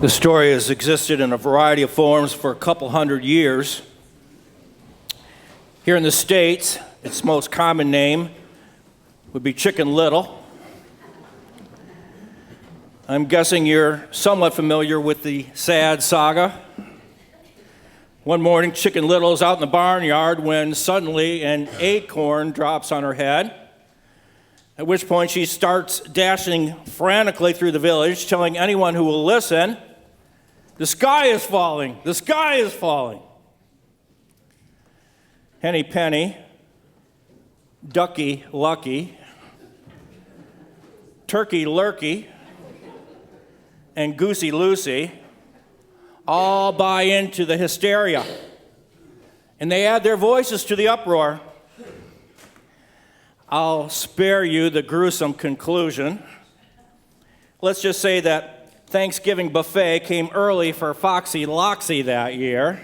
The story has existed in a variety of forms for a couple hundred years. Here in the States, its most common name would be Chicken Little. I'm guessing you're somewhat familiar with the sad saga. One morning, Chicken Little is out in the barnyard when suddenly an acorn drops on her head, at which point she starts dashing frantically through the village, telling anyone who will listen, "The sky is falling, the sky is falling." Henny Penny, Ducky Lucky, Turkey Lurkey, and Goosey Lucy all buy into the hysteria, and they add their voices to the uproar. I'll spare you the gruesome conclusion. Let's just say that Thanksgiving buffet came early for Foxy Loxy that year.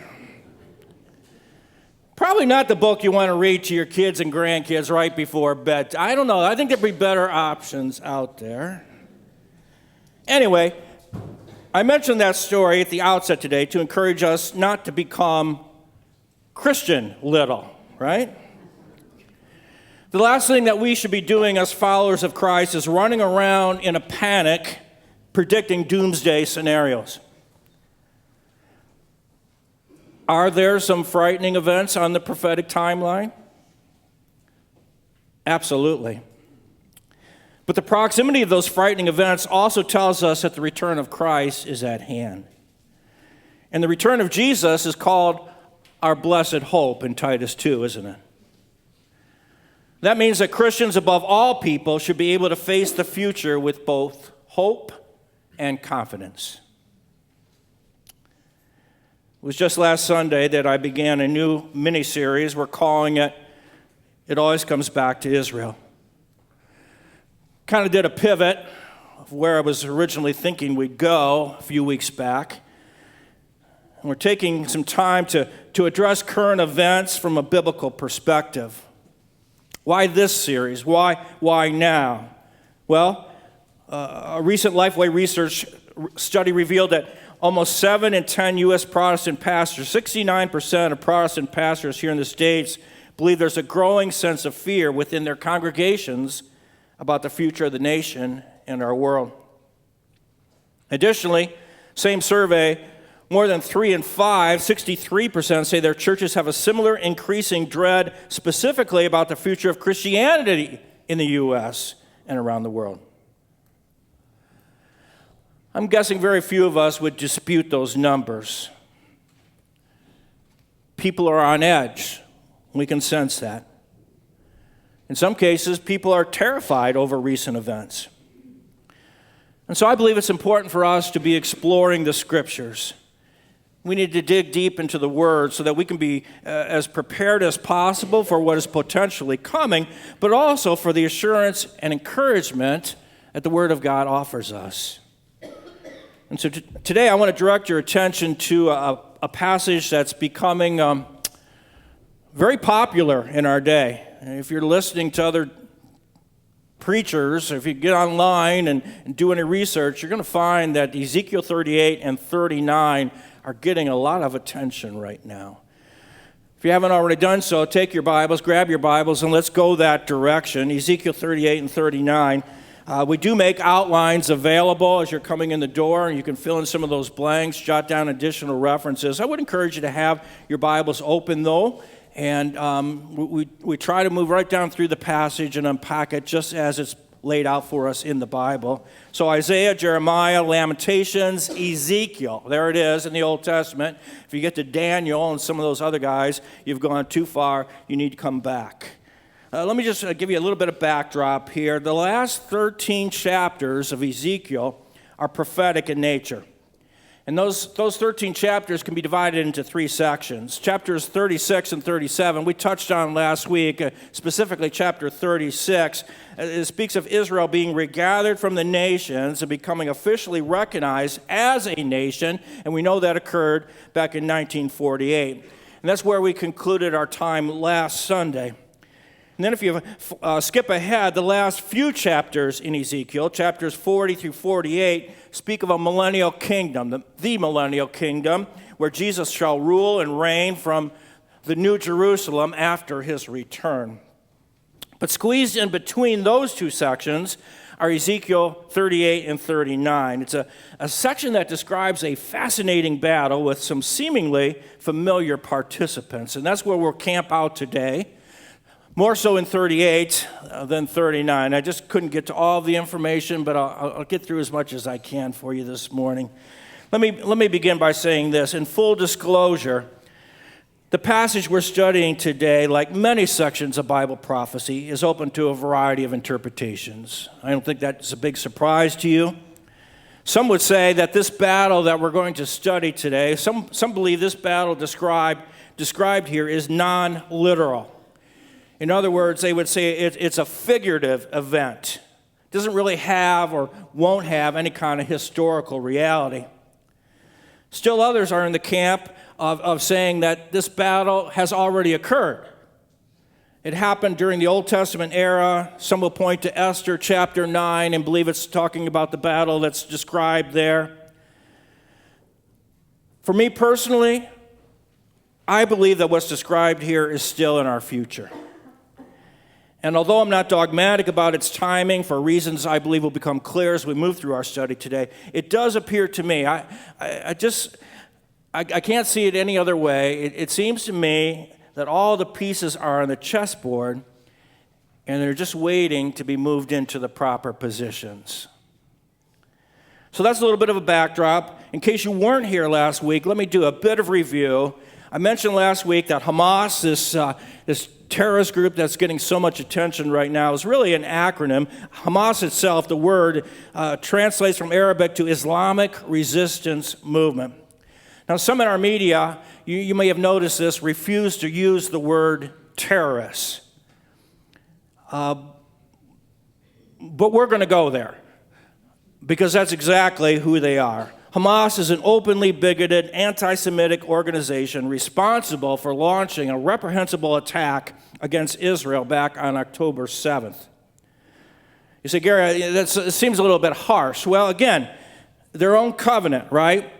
Probably not the book you want to read to your kids and grandkids right before bed. I don't know. I think there'd be better options out there. Anyway, I mentioned that story at the outset today to encourage us not to become Christian little, right? The last thing that we should be doing as followers of Christ is running around in a panic predicting doomsday scenarios. Are there some frightening events on the prophetic timeline? Absolutely. But the proximity of those frightening events also tells us that the return of Christ is at hand. And the return of Jesus is called our blessed hope in Titus 2, isn't it? That means that Christians above all people should be able to face the future with both hope and confidence. It was just last Sunday that I began a new mini-series. We're calling it "It Always Comes Back to Israel." Kind of did a pivot of where I was originally thinking we'd go a few weeks back. And we're taking some time to address current events from a biblical perspective. Why this series? Why now? Well, a recent Lifeway research study revealed that almost 7 in 10 U.S. Protestant pastors, 69% of Protestant pastors here in the States, believe there's a growing sense of fear within their congregations about the future of the nation and our world. Additionally, same survey, more than 3 in 5, 63% say their churches have a similar increasing dread specifically about the future of Christianity in the U.S. and around the world. I'm guessing very few of us would dispute those numbers. People are on edge. We can sense that. In some cases, people are terrified over recent events. And so I believe it's important for us to be exploring the Scriptures. We need to dig deep into the Word so that we can be as prepared as possible for what is potentially coming, but also for the assurance and encouragement that the Word of God offers us. And so today I want to direct your attention to a passage that's becoming very popular in our day. And if you're listening to other preachers, if you get online and do any research, you're going to find that Ezekiel 38 and 39 are getting a lot of attention right now. If you haven't already done so, take your Bibles, grab your Bibles, and let's go that direction. Ezekiel 38 and 39. We do make outlines available as you're coming in the door, and you can fill in some of those blanks, jot down additional references. I would encourage you to have your Bibles open, though, and we try to move right down through the passage and unpack it just as it's laid out for us in the Bible. So Isaiah, Jeremiah, Lamentations, Ezekiel, there it is in the Old Testament. If you get to Daniel and some of those other guys, you've gone too far, you need to come back. Let me just give you a little bit of backdrop here. The last 13 chapters of Ezekiel are prophetic in nature. And those 13 chapters can be divided into 3 sections. Chapters 36 and 37, we touched on last week, specifically chapter 36. It speaks of Israel being regathered from the nations and becoming officially recognized as a nation, and we know that occurred back in 1948. And that's where we concluded our time last Sunday. And then if you skip ahead, the last few chapters in Ezekiel, chapters 40 through 48, speak of a millennial kingdom, the millennial kingdom, where Jesus shall rule and reign from the New Jerusalem after his return. But squeezed in between those two sections are Ezekiel 38 and 39. It's a section that describes a fascinating battle with some seemingly familiar participants, and that's where we'll camp out today. More so in 38 than 39. I just couldn't get to all of the information, but I'll get through as much as I can for you this morning. Let me begin by saying this. In full disclosure, the passage we're studying today, like many sections of Bible prophecy, is open to a variety of interpretations. I don't think that's a big surprise to you. Some would say that this battle that we're going to study today, some believe this battle described here is non-literal. In other words, they would say it's a figurative event. It doesn't really have or won't have any kind of historical reality. Still others are in the camp of saying that this battle has already occurred. It happened during the Old Testament era. Some will point to Esther chapter 9 and believe it's talking about the battle that's described there. For me personally, I believe that what's described here is still in our future. And although I'm not dogmatic about its timing, for reasons I believe will become clear as we move through our study today, it does appear to me, I can't see it any other way. It seems to me that all the pieces are on the chessboard, and they're just waiting to be moved into the proper positions. So that's a little bit of a backdrop. In case you weren't here last week, let me do a bit of review. I mentioned last week that Hamas, this terrorist group that's getting so much attention right now, is really an acronym. Hamas itself, the word, translates from Arabic to Islamic Resistance Movement. Now, some in our media, you may have noticed this, refuse to use the word terrorists. But we're going to go there, because that's exactly who they are. Hamas is an openly bigoted, anti-Semitic organization responsible for launching a reprehensible attack against Israel back on October 7th. You say, Gary, it seems a little bit harsh. Well, again, their own covenant, right?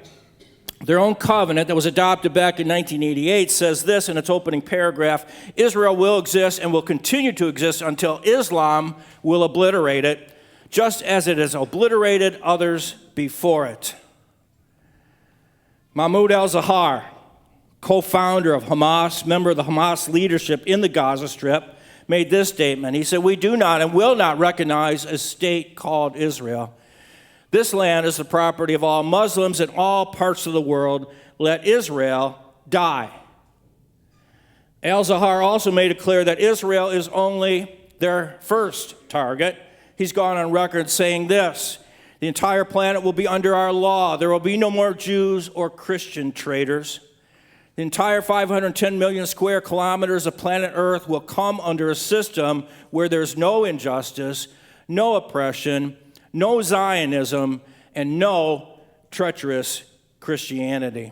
Their own covenant that was adopted back in 1988 says this in its opening paragraph: Israel will exist and will continue to exist until Islam will obliterate it, just as it has obliterated others before it. Mahmoud al-Zahar, co-founder of Hamas, member of the Hamas leadership in the Gaza Strip, made this statement. He said, "We do not and will not recognize a state called Israel. This land is the property of all Muslims in all parts of the world. Let Israel die." Al-Zahar also made it clear that Israel is only their first target. He's gone on record saying this: "The entire planet will be under our law. There will be no more Jews or Christian traitors. The entire 510 million square kilometers of planet Earth will come under a system where there's no injustice, no oppression, no Zionism, and no treacherous Christianity."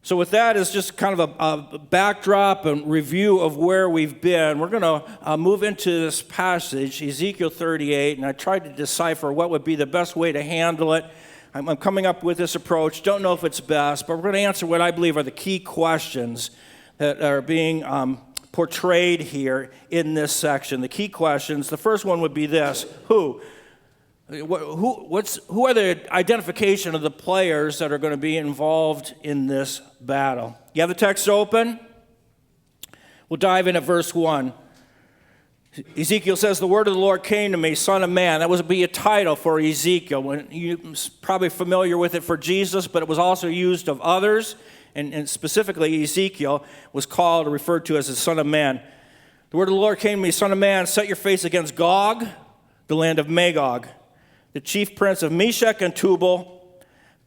So with that as just kind of a backdrop and review of where we've been, we're going to move into this passage, Ezekiel 38, and I tried to decipher what would be the best way to handle it. I'm coming up with this approach. Don't know if it's best, but we're going to answer what I believe are the key questions that are being portrayed here in this section. The key questions, the first one would be this: who? Who are the identification of the players that are going to be involved in this battle? You have the text open? We'll dive in at verse 1. Ezekiel says, "The word of the Lord came to me, Son of man." That would be a title for Ezekiel. You're probably familiar with it for Jesus, but it was also used of others, and specifically Ezekiel was called or referred to as the Son of Man. "The word of the Lord came to me, Son of man, set your face against Gog, the land of Magog, the chief prince of Meshech and Tubal.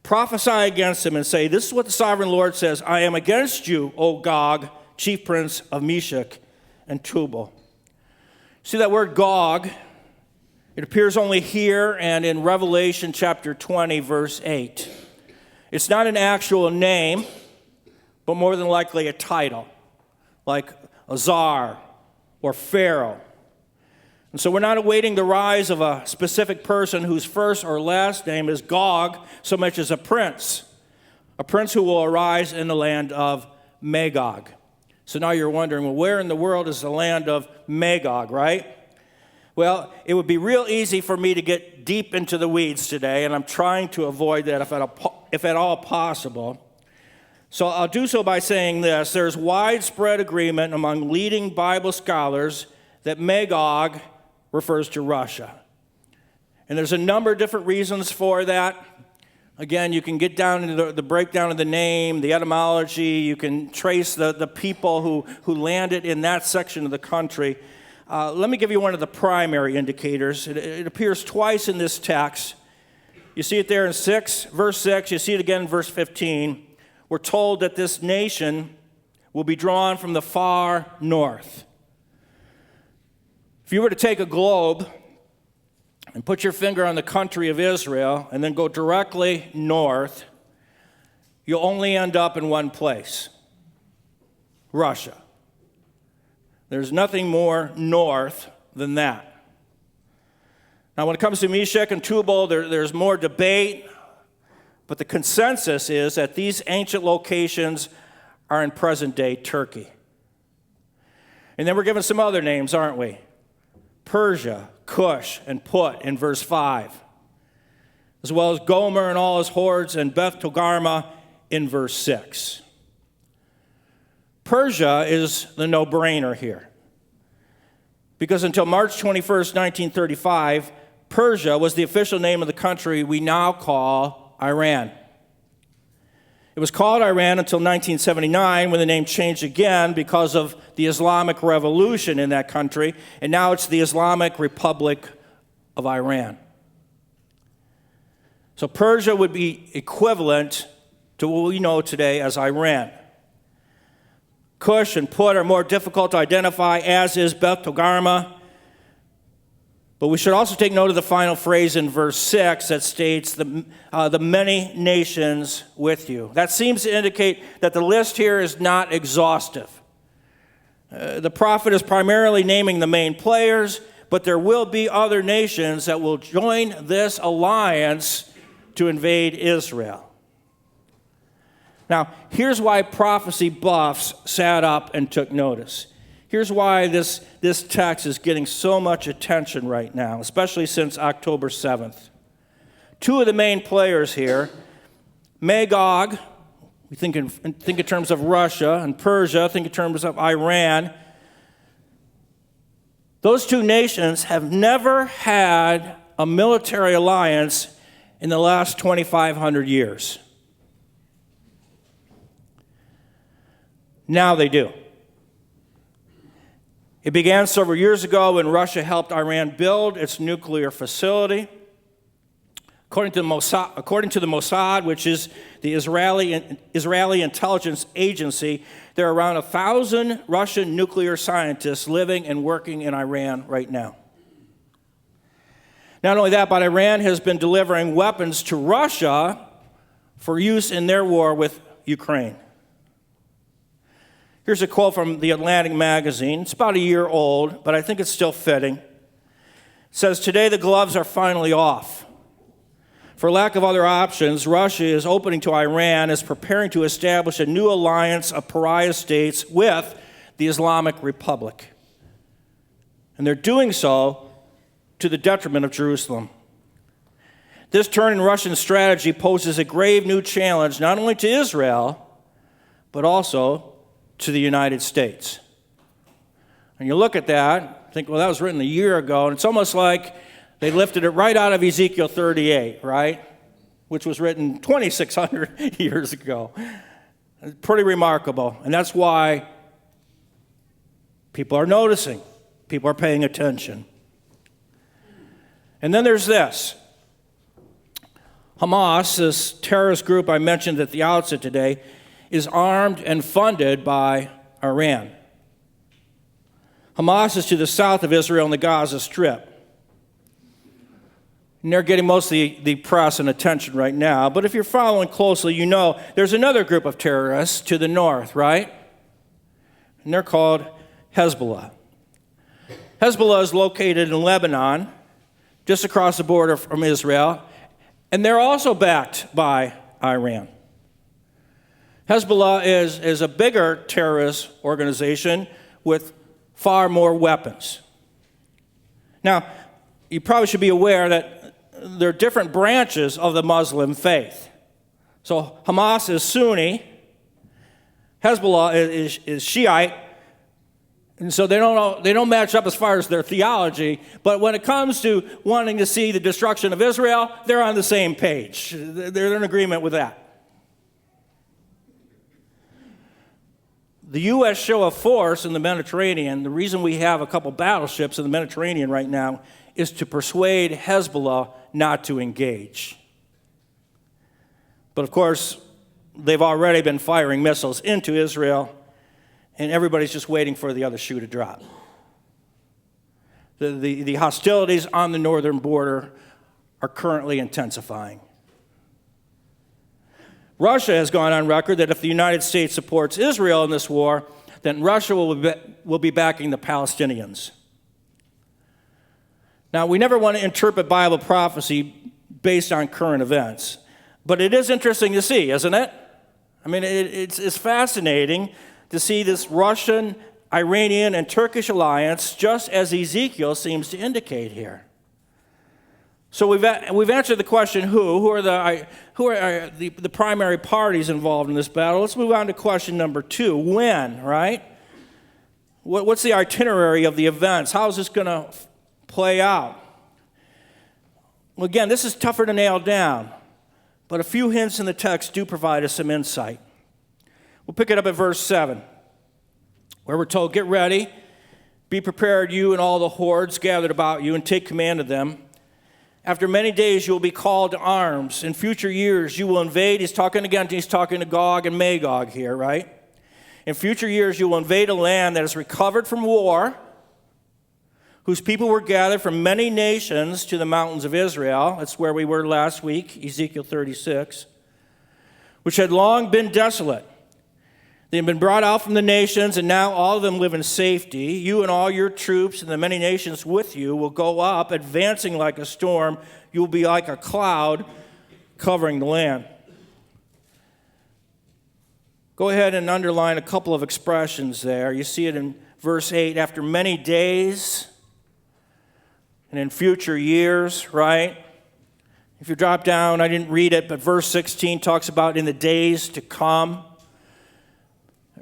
Prophesy against him and say, this is what the sovereign Lord says: I am against you, O Gog, chief prince of Meshech and Tubal." See that word Gog? It appears only here and in Revelation chapter 20, verse 8. It's not an actual name, but more than likely a title, like Azar or Pharaoh. And so we're not awaiting the rise of a specific person whose first or last name is Gog so much as a prince who will arise in the land of Magog. So now you're wondering, well, where in the world is the land of Magog, right? Well, it would be real easy for me to get deep into the weeds today, and I'm trying to avoid that if at all possible. So I'll do so by saying this. There's widespread agreement among leading Bible scholars that Magog refers to Russia. And there's a number of different reasons for that. Again, you can get down into the breakdown of the name, the etymology. You can trace the people who landed in that section of the country. Let me give you one of the primary indicators. It appears twice in this text. You see it there in verse 6. You see it again in verse 15. We're told that this nation will be drawn from the far north. If you were to take a globe and put your finger on the country of Israel and then go directly north, you'll only end up in one place: Russia. There's nothing more north than that. Now, when it comes to Meshech and Tubal, there's more debate, but the consensus is that these ancient locations are in present-day Turkey. And then we're given some other names, aren't we? Persia, Cush, and Put in verse 5, as well as Gomer and all his hordes and Beth Togarmah in verse 6. Persia is the no-brainer here, because until March 21st, 1935, Persia was the official name of the country we now call Iran. It was called Iran until 1979, when the name changed again because of the Islamic Revolution in that country, and now it's the Islamic Republic of Iran. So Persia would be equivalent to what we know today as Iran. Cush and Put are more difficult to identify, as is Beth Togarmah. But we should also take note of the final phrase in verse 6 that states, the many nations with you. That seems to indicate that the list here is not exhaustive. The prophet is primarily naming the main players, but there will be other nations that will join this alliance to invade Israel. Now, here's why prophecy buffs sat up and took notice. Here's why this text is getting so much attention right now, especially since October 7th. Two of the main players here, Magog, we think in terms of Russia, and Persia, think in terms of Iran. Those two nations have never had a military alliance in the last 2,500 years. Now they do. It began several years ago when Russia helped Iran build its nuclear facility. According to the Mossad, which is the Israeli intelligence agency, there are around 1,000 Russian nuclear scientists living and working in Iran right now. Not only that, but Iran has been delivering weapons to Russia for use in their war with Ukraine. Here's a quote from the Atlantic magazine. It's about a year old, but I think it's still fitting. It says, "Today the gloves are finally off. For lack of other options, Russia is opening to Iran, is preparing to establish a new alliance of pariah states with the Islamic Republic. And they're doing so to the detriment of Jerusalem. This turn in Russian strategy poses a grave new challenge not only to Israel, but also to the United States." And you look at that, think, well, that was written a year ago, and it's almost like they lifted it right out of Ezekiel 38, right? Which was written 2,600 years ago. It's pretty remarkable, and that's why people are noticing. People are paying attention. And then there's this. Hamas, this terrorist group I mentioned at the outset today, is armed and funded by Iran. Hamas is to the south of Israel in the Gaza Strip. And they're getting most of the press and attention right now. But if you're following closely, you know there's another group of terrorists to the north, right? And they're called Hezbollah. Hezbollah is located in Lebanon, just across the border from Israel, and they're also backed by Iran. Hezbollah is a bigger terrorist organization with far more weapons. Now, you probably should be aware that there are different branches of the Muslim faith. So Hamas is Sunni, Hezbollah is Shiite, and so they don't match up as far as their theology, but when it comes to wanting to see the destruction of Israel, they're on the same page. They're in agreement with that. The U.S. show of force in the Mediterranean, the reason we have a couple battleships in the Mediterranean right now, is to persuade Hezbollah not to engage. But of course, they've already been firing missiles into Israel, and everybody's just waiting for the other shoe to drop. The hostilities on the northern border are currently intensifying. Russia has gone on record that if the United States supports Israel in this war, then Russia will be backing the Palestinians. Now, we never want to interpret Bible prophecy based on current events, but it is interesting to see, isn't it? I mean, it's fascinating to see this Russian, Iranian, and Turkish alliance, just as Ezekiel seems to indicate here. So we've answered the question who are the primary parties involved in this battle. Let's move on to question number 2. When, right? What's the itinerary of the events? How is this going to play out? Well, again, this is tougher to nail down, but a few hints in the text do provide us some insight. We'll pick it up at verse 7, where we're told, "Get ready, be prepared, you and all the hordes gathered about you, and take command of them. After many days you will be called to arms. In future years you will invade." He's talking to Gog and Magog here, right? "In future years you will invade a land that is recovered from war, whose people were gathered from many nations to the mountains of Israel." That's where we were last week, Ezekiel 36. "Which had long been desolate. They have been brought out from the nations, and now all of them live in safety. You and all your troops and the many nations with you will go up, advancing like a storm. You will be like a cloud covering the land." Go ahead and underline a couple of expressions there. You see it in verse 8, after many days, and in future years, right? If you drop down, I didn't read it, but verse 16 talks about in the days to come.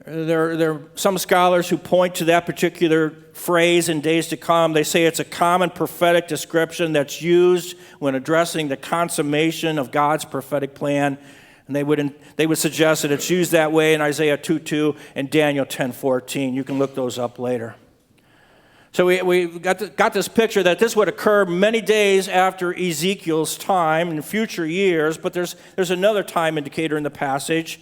There are some scholars who point to that particular phrase, "in days to come." They say it's a common prophetic description that's used when addressing the consummation of God's prophetic plan. And they would suggest that it's used that way in Isaiah 2:2 and Daniel 10:14. You can look those up later. So we got this picture that this would occur many days after Ezekiel's time in future years, but there's another time indicator in the passage.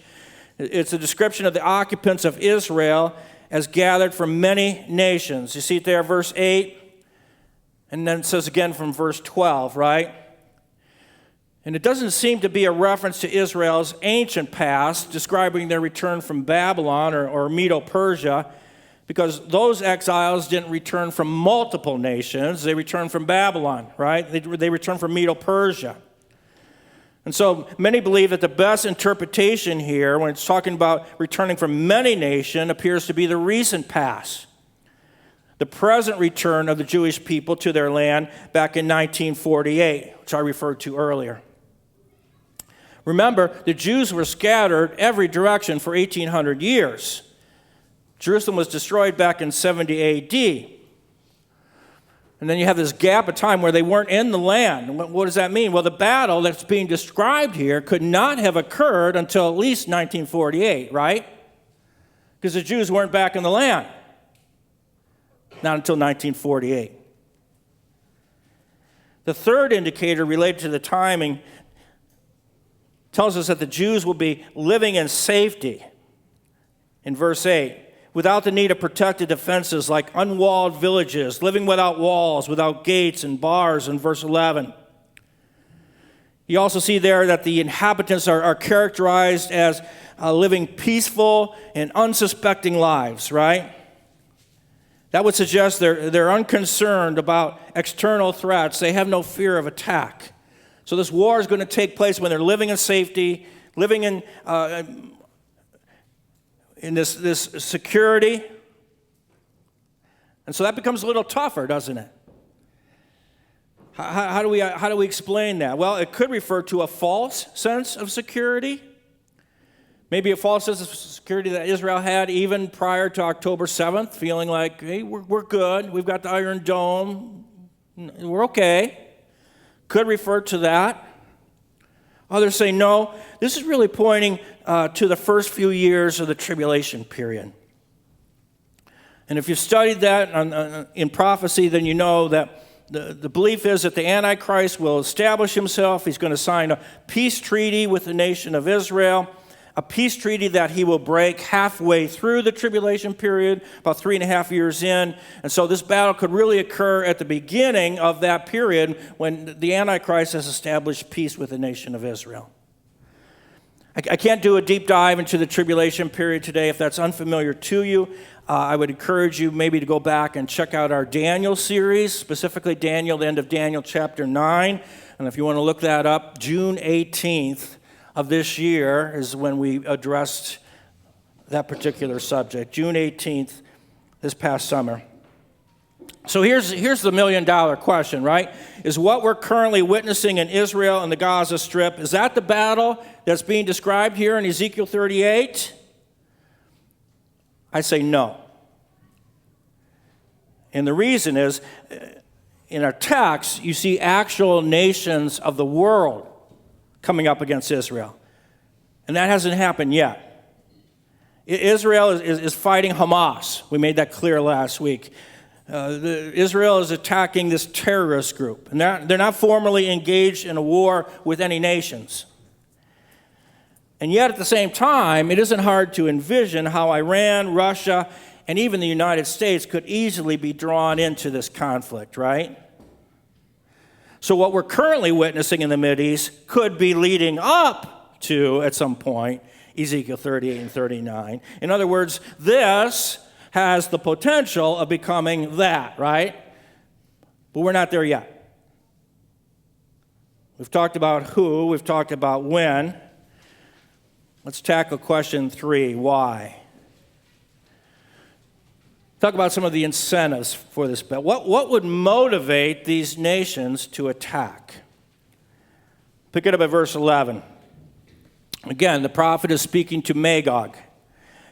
It's a description of the occupants of Israel as gathered from many nations. You see it there, verse 8, and then it says again from verse 12, right? And it doesn't seem to be a reference to Israel's ancient past, describing their return from Babylon or Medo-Persia, because those exiles didn't return from multiple nations. They returned from Babylon, right? They returned from Medo-Persia. And so many believe that the best interpretation here, when it's talking about returning from many nations, appears to be the recent past. The present return of the Jewish people to their land back in 1948, which I referred to earlier. Remember, the Jews were scattered every direction for 1,800 years. Jerusalem was destroyed back in 70 A.D., and then you have this gap of time where they weren't in the land. What does that mean? Well, the battle that's being described here could not have occurred until at least 1948, right? Because the Jews weren't back in the land. Not until 1948. The third indicator related to the timing tells us that the Jews will be living in safety. In verse 8. Without the need of protected defenses like unwalled villages, living without walls, without gates and bars in verse 11. You also see there that the inhabitants are characterized as living peaceful and unsuspecting lives, right? That would suggest they're unconcerned about external threats. They have no fear of attack. So this war is going to take place when they're living in safety, living in this security. And so that becomes a little tougher, doesn't it? How do we explain that? Well, it could refer to a false sense of security. Maybe a false sense of security that Israel had even prior to October 7th, feeling like, hey, we're good. We've got the Iron Dome. We're okay. Could refer to that. Others say, no, this is really pointing to the first few years of the tribulation period. And if you've studied that in prophecy, then you know that the belief is that the Antichrist will establish himself. He's going to sign a peace treaty with the nation of Israel, a peace treaty that he will break halfway through the tribulation period, about 3.5 years in. And so this battle could really occur at the beginning of that period when the Antichrist has established peace with the nation of Israel. I can't do a deep dive into the tribulation period today. If that's unfamiliar to you, I would encourage you maybe to go back and check out our Daniel series, specifically Daniel, the end of Daniel chapter 9. And if you want to look that up, June 18th of this year is when we addressed that particular subject. June 18th, this past summer. So here's the million-dollar question, right? Is what we're currently witnessing in Israel and the Gaza Strip, is that the battle that's being described here in Ezekiel 38? I say no. And the reason is, in our text, you see actual nations of the world coming up against Israel. And that hasn't happened yet. Israel is fighting Hamas. We made that clear last week. Israel is attacking this terrorist group. And they're not formally engaged in a war with any nations. And yet, at the same time, it isn't hard to envision how Iran, Russia, and even the United States could easily be drawn into this conflict, right? So what we're currently witnessing in the Mideast could be leading up to, at some point, Ezekiel 38 and 39. In other words, this has the potential of becoming that, right? But we're not there yet. We've talked about who, we've talked about when. Let's tackle question 3, why? Talk about some of the incentives for this battle. What would motivate these nations to attack? Pick it up at verse 11. Again, the prophet is speaking to Magog.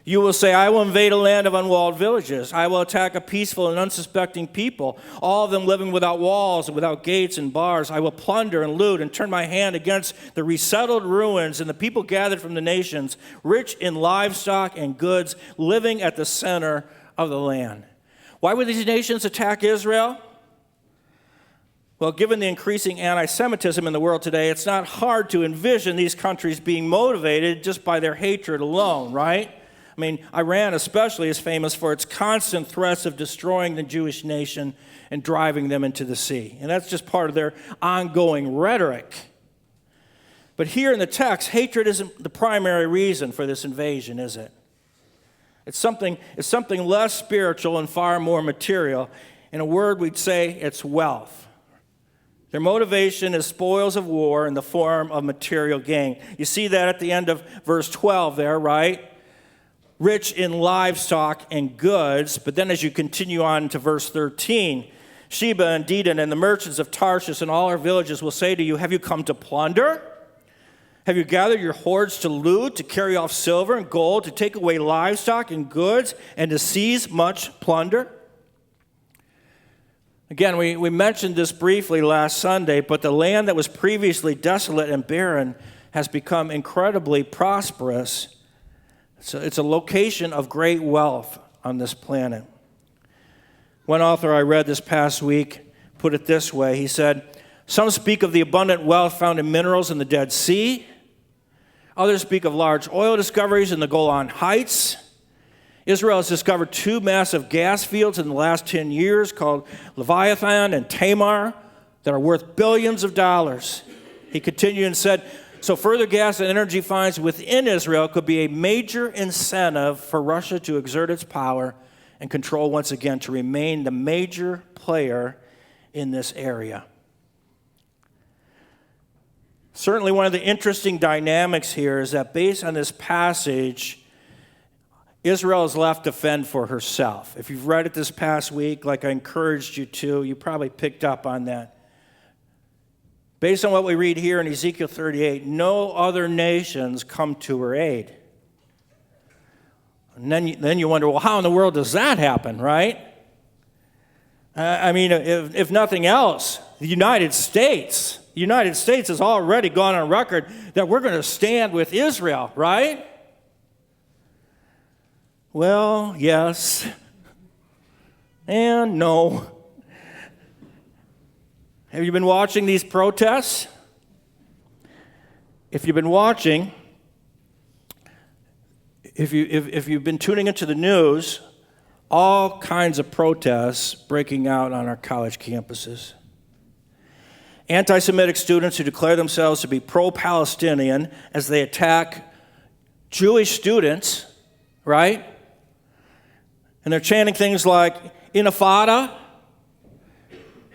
You will say, I will invade a land of unwalled villages. I will attack a peaceful and unsuspecting people, all of them living without walls and without gates and bars. I will plunder and loot and turn my hand against the resettled ruins and the people gathered from the nations, rich in livestock and goods, living at the center of the land. Why would these nations attack Israel? Well, given the increasing anti-Semitism in the world today, it's not hard to envision these countries being motivated just by their hatred alone, right? I mean, Iran especially is famous for its constant threats of destroying the Jewish nation and driving them into the sea. And that's just part of their ongoing rhetoric. But here in the text, hatred isn't the primary reason for this invasion, is it? It's something less spiritual and far more material. In a word, we'd say it's wealth. Their motivation is spoils of war in the form of material gain. You see that at the end of verse 12 there, right? Rich in livestock and goods. But then as you continue on to verse 13, Sheba and Dedan and the merchants of Tarshish and all our villages will say to you, have you come to plunder? Have you gathered your hoards to loot, to carry off silver and gold, to take away livestock and goods, and to seize much plunder? Again, we mentioned this briefly last Sunday, but the land that was previously desolate and barren has become incredibly prosperous. So it's a location of great wealth on this planet. One author I read this past week put it this way. He said, some speak of the abundant wealth found in minerals in the Dead Sea. Others speak of large oil discoveries in the Golan Heights. Israel has discovered 2 massive gas fields in the last 10 years called Leviathan and Tamar that are worth billions of dollars. He continued and said, so further gas and energy finds within Israel could be a major incentive for Russia to exert its power and control once again to remain the major player in this area. Certainly one of the interesting dynamics here is that based on this passage, Israel is left to fend for herself. If you've read it this past week, like I encouraged you to, you probably picked up on that. Based on what we read here in Ezekiel 38, no other nations come to her aid. And then you wonder, well, how in the world does that happen, right? If nothing else, the United States has already gone on record that we're going to stand with Israel, right? Well, yes and no. Have you been watching these protests? If you've been watching, if you've been tuning into the news, all kinds of protests breaking out on our college campuses. Anti-Semitic students who declare themselves to be pro-Palestinian as they attack Jewish students, right? And they're chanting things like Intifada,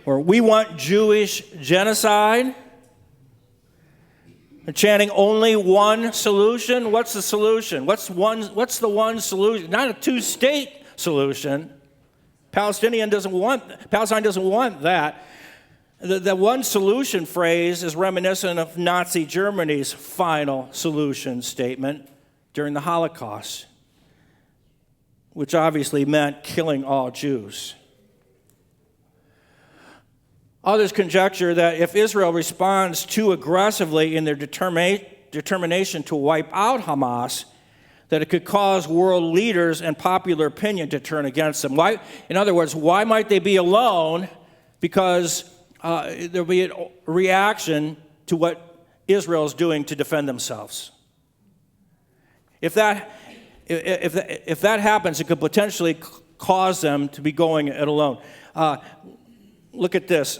or we want Jewish genocide. They're chanting only one solution. What's the solution? What's the one solution? Not a two-state solution. Palestine doesn't want that. The one solution phrase is reminiscent of Nazi Germany's final solution statement during the Holocaust, which obviously meant killing all Jews. Others conjecture that if Israel responds too aggressively in their determination to wipe out Hamas, that it could cause world leaders and popular opinion to turn against them. Why? In other words, why might they be alone? Because there'll be a reaction to what Israel is doing to defend themselves. If that happens, it could potentially cause them to be going it alone. Look at this.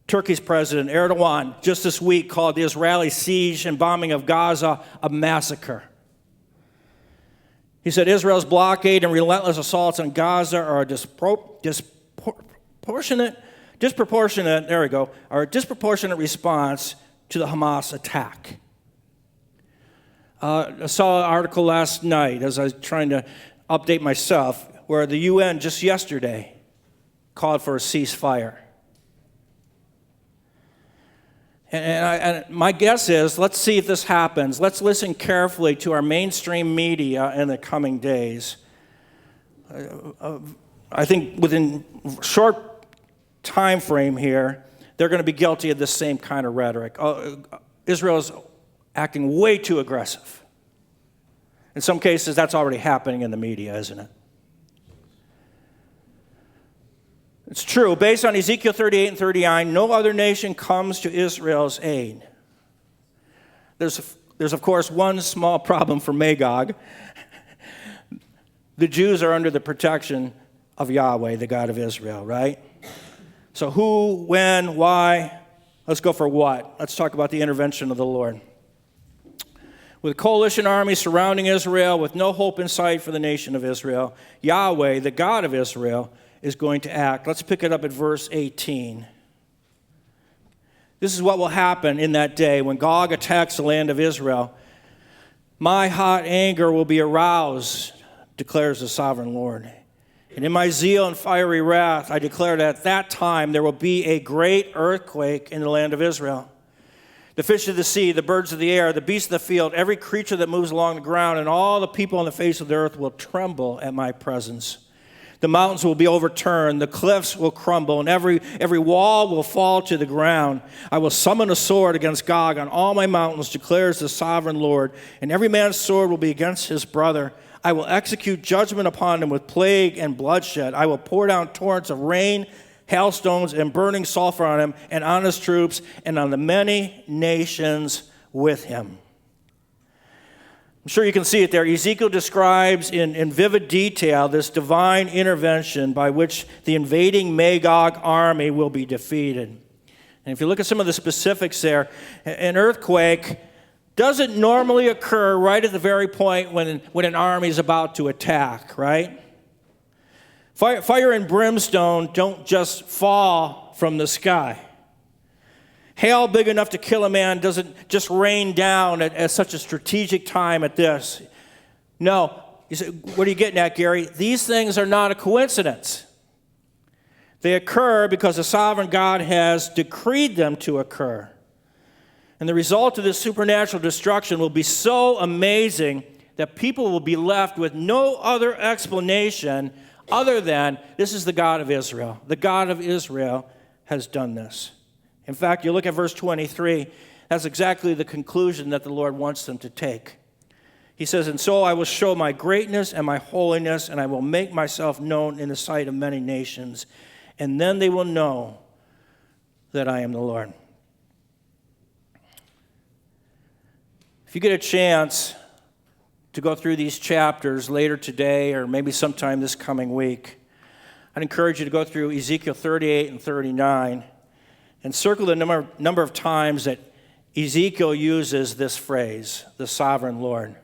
Turkey's president, Erdogan, just this week called the Israeli siege and bombing of Gaza a massacre. He said Israel's blockade and relentless assaults on Gaza are a disproportionate response to the Hamas attack. I saw an article last night as I was trying to update myself where the UN just yesterday called for a ceasefire. And my guess is, let's see if this happens. Let's listen carefully to our mainstream media in the coming days. I think within a short time frame here, they're going to be guilty of this same kind of rhetoric. Israel is acting way too aggressive. In some cases, that's already happening in the media, isn't it? It's true. Based on Ezekiel 38 and 39, no other nation comes to Israel's aid. There's of course, one small problem for Magog. The Jews are under the protection of Yahweh, the God of Israel, right? So who, when, why? Let's go for what? Let's talk about the intervention of the Lord. With a coalition army surrounding Israel, with no hope in sight for the nation of Israel, Yahweh, the God of Israel, is going to act. Let's pick it up at verse 18. This is what will happen in that day when Gog attacks the land of Israel. My hot anger will be aroused, declares the sovereign Lord. And in my zeal and fiery wrath, I declare that at that time there will be a great earthquake in the land of Israel. The fish of the sea, the birds of the air, the beasts of the field, every creature that moves along the ground, and all the people on the face of the earth will tremble at my presence. The mountains will be overturned, the cliffs will crumble, and every wall will fall to the ground. I will summon a sword against Gog on all my mountains, declares the sovereign Lord, and every man's sword will be against his brother. I will execute judgment upon him with plague and bloodshed. I will pour down torrents of rain, hailstones, and burning sulfur on him and on his troops and on the many nations with him. I'm sure you can see it there. Ezekiel describes in vivid detail this divine intervention by which the invading Magog army will be defeated. And if you look at some of the specifics there, an earthquake doesn't normally occur right at the very point when an army is about to attack, right? Fire and brimstone don't just fall from the sky. Hail big enough to kill a man doesn't just rain down at such a strategic time at this. No. You say, what are you getting at, Gary? These things are not a coincidence. They occur because the sovereign God has decreed them to occur. And the result of this supernatural destruction will be so amazing that people will be left with no other explanation other than this is the God of Israel. The God of Israel has done this. In fact, you look at verse 23, that's exactly the conclusion that the Lord wants them to take. He says, and so I will show my greatness and my holiness, and I will make myself known in the sight of many nations, and then they will know that I am the Lord. If you get a chance to go through these chapters later today or maybe sometime this coming week, I'd encourage you to go through Ezekiel 38 and 39 and circle the number of times that Ezekiel uses this phrase, the sovereign Lord.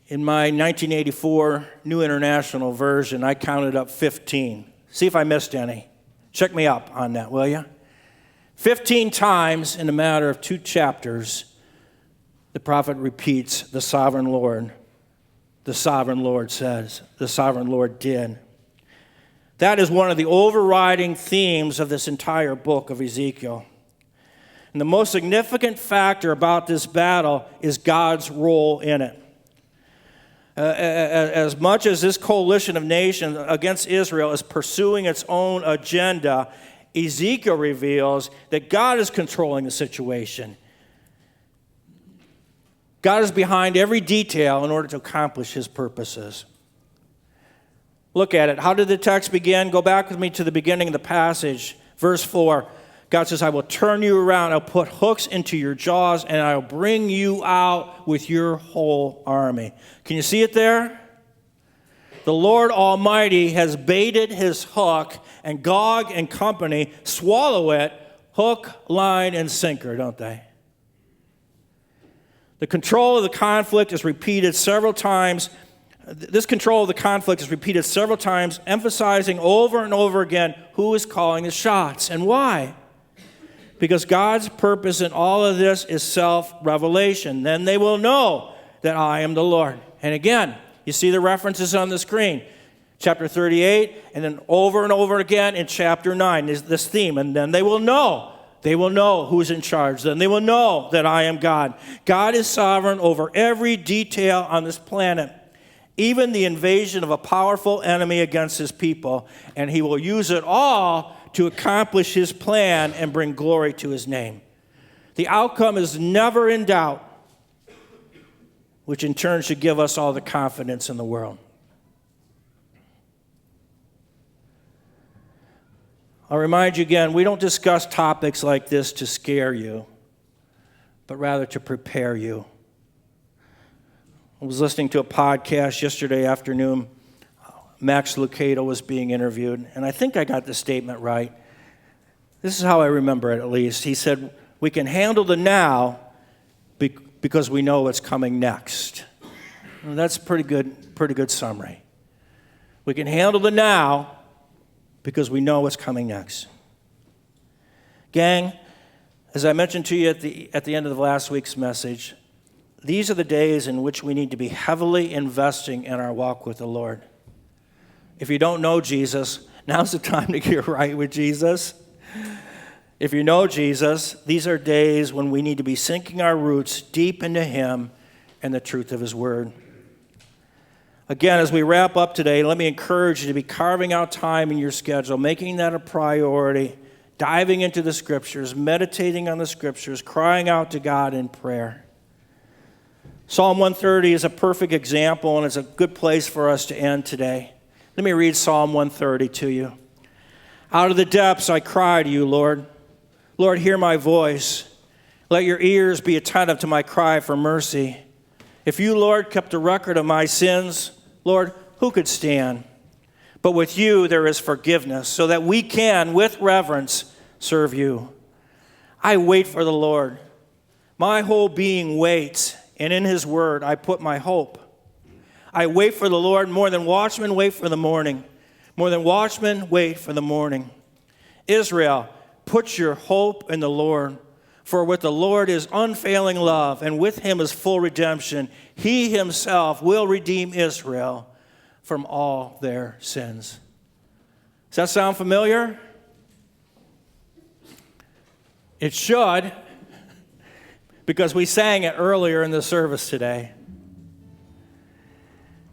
In my 1984 New International Version, I counted up 15. See if I missed any. Check me up on that, will you? 15 times in a matter of 2 chapters, the prophet repeats the sovereign Lord. The sovereign Lord says, the sovereign Lord did. That is one of the overriding themes of this entire book of Ezekiel. And the most significant factor about this battle is God's role in it. As much as this coalition of nations against Israel is pursuing its own agenda, Ezekiel reveals that God is controlling the situation. God is behind every detail in order to accomplish his purposes. Look at it. How did the text begin? Go back with me to the beginning of the passage. Verse 4. God says, I will turn you around. I'll put hooks into your jaws, and I'll bring you out with your whole army. Can you see it there? The Lord Almighty has baited his hook, and Gog and company swallow it, hook, line, and sinker, don't they? The control of the conflict is repeated several times. This control of the conflict is repeated several times, emphasizing over and over again who is calling the shots and why. Because God's purpose in all of this is self-revelation. Then they will know that I am the Lord. And again, you see the references on the screen. Chapter 38, and then over and over again in chapter 9 is this theme. And then they will know. They will know who's in charge. Then they will know that I am God. God is sovereign over every detail on this planet, even the invasion of a powerful enemy against his people. And he will use it all to accomplish his plan and bring glory to his name. The outcome is never in doubt, which in turn should give us all the confidence in the world. I'll remind you again, we don't discuss topics like this to scare you, but rather to prepare you. I was listening to a podcast yesterday afternoon. Max Lucado was being interviewed, and I think I got the statement right. This is how I remember it, at least. He said, we can handle the now because we know what's coming next. Well, that's a pretty good summary. We can handle the now because we know what's coming next. Gang, as I mentioned to you at the end of the last week's message, these are the days in which we need to be heavily investing in our walk with the Lord. If you don't know Jesus, now's the time to get right with Jesus. If you know Jesus, these are days when we need to be sinking our roots deep into him and the truth of his word. Again, as we wrap up today, let me encourage you to be carving out time in your schedule, making that a priority, diving into the scriptures, meditating on the scriptures, crying out to God in prayer. Psalm 130 is a perfect example, and it's a good place for us to end today. Let me read Psalm 130 to you. Out of the depths I cry to you, Lord. Lord, hear my voice. Let your ears be attentive to my cry for mercy. If you, Lord, kept a record of my sins, Lord, who could stand? But with you there is forgiveness, so that we can, with reverence, serve you. I wait for the Lord. My whole being waits, and in his word I put my hope. I wait for the Lord more than watchmen wait for the morning. More than watchmen wait for the morning. Israel, put your hope in the Lord. For with the Lord is unfailing love, and with him is full redemption. He himself will redeem Israel from all their sins. Does that sound familiar? It should, because we sang it earlier in the service today.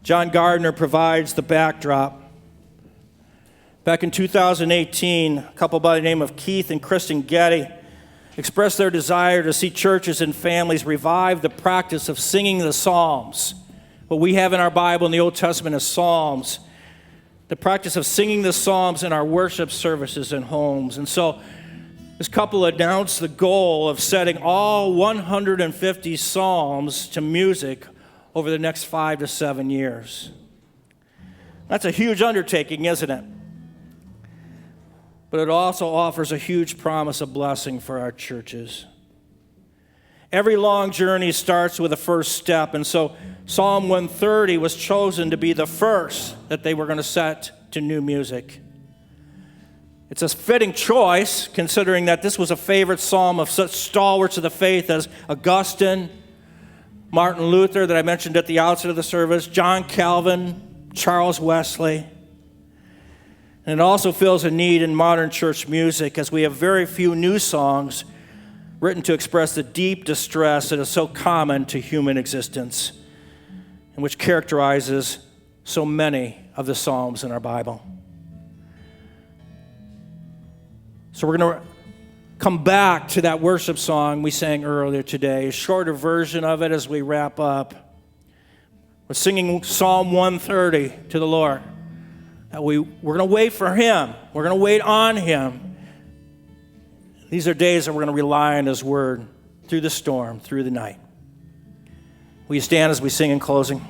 John Gardner provides the backdrop. Back in 2018, a couple by the name of Keith and Kristen Getty expressed their desire to see churches and families revive the practice of singing the Psalms. What we have in our Bible in the Old Testament is Psalms. The practice of singing the Psalms in our worship services and homes. And so this couple announced the goal of setting all 150 Psalms to music over the next 5 to 7 years. That's a huge undertaking, isn't it? But it also offers a huge promise of blessing for our churches. Every long journey starts with a first step, and so Psalm 130 was chosen to be the first that they were going to set to new music. It's a fitting choice, considering that this was a favorite psalm of such stalwarts of the faith as Augustine, Martin Luther, that I mentioned at the outset of the service, John Calvin, Charles Wesley. And it also fills a need in modern church music, as we have very few new songs written to express the deep distress that is so common to human existence and which characterizes so many of the Psalms in our Bible. So we're going to come back to that worship song we sang earlier today, a shorter version of it as we wrap up. We're singing Psalm 130 to the Lord. We're going to wait for him. We're going to wait on him. These are days that we're going to rely on his word through the storm, through the night. Will you stand as we sing in closing?